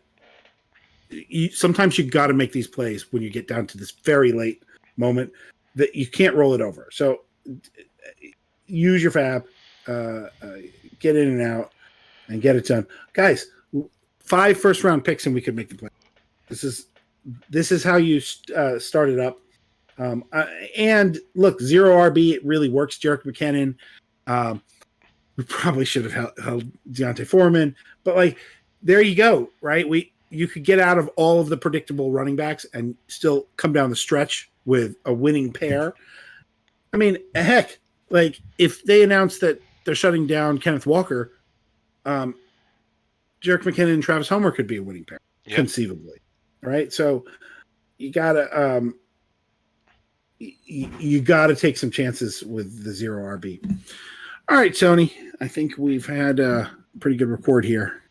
sometimes you got to make these plays when you get down to this very late moment that you can't roll it over. So use your fab, get in and out, and get it done, guys. 5 first-round picks and we could make the play. This is how you start it up. And look, 0 RB, it really works. Jerick McKinnon. We probably should have held Deontay Foreman, but there you go, right? You could get out of all of the predictable running backs and still come down the stretch with a winning pair. I mean, heck, if they announce that they're shutting down Kenneth Walker, Jerick McKinnon and Travis Homer could be a winning pair, conceivably, right? So you gotta you gotta take some chances with the 0 RB. All right, Tony, I think we've had a pretty good report here.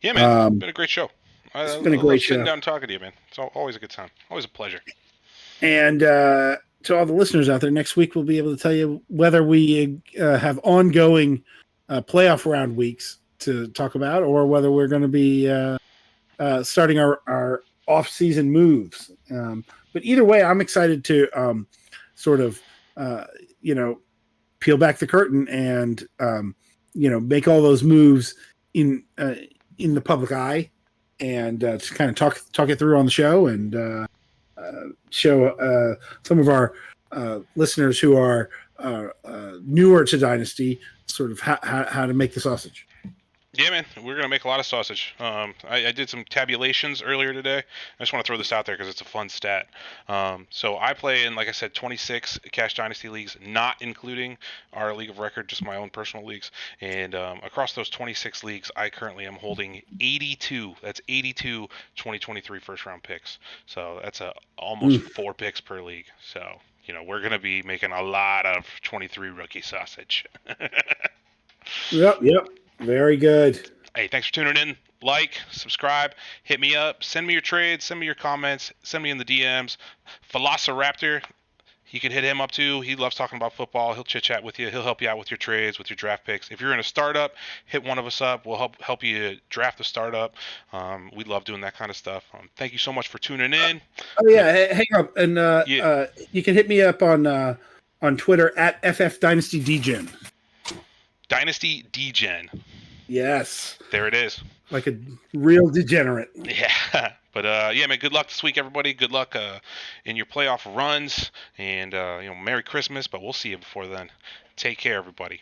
Yeah, man. It's been a great show. It's been a great show. Sitting down and talking to you, man. It's always a good time. Always a pleasure. And to all the listeners out there, next week we'll be able to tell you whether we have ongoing playoff round weeks to talk about or whether we're going to be starting our off-season moves. But either way, I'm excited to sort of, peel back the curtain and, make all those moves in the public eye and to kind of talk it through on the show and show some of our listeners who are newer to Dynasty sort of how to make the sausage. Yeah, man, we're going to make a lot of sausage. I did some tabulations earlier today. I just want to throw this out there because it's a fun stat. So I play in, like I said, 26 Cash Dynasty leagues, not including our league of record, just my own personal leagues. And across those 26 leagues, I currently am holding 82. That's 82 2023 first-round picks. So that's almost 4 picks per league. So, we're going to be making a lot of 23 rookie sausage. Yep. Very good. Hey, thanks for tuning in. Like, subscribe, hit me up, send me your trades, send me your comments, send me in the DMs. Velociraptor, you can hit him up too. He loves talking about football. He'll chit-chat with you. He'll help you out with your trades, with your draft picks. If you're in a startup, hit one of us up. We'll help you draft a startup. We love doing that kind of stuff. Thank you so much for tuning in. Hang on. And you can hit me up on Twitter at FFDynastyDgen. Dynasty Dgen. Yes. There it is. Like a real degenerate. Yeah. But yeah, man, good luck this week, everybody. Good luck in your playoff runs, and Merry Christmas. But we'll see you before then. Take care, everybody.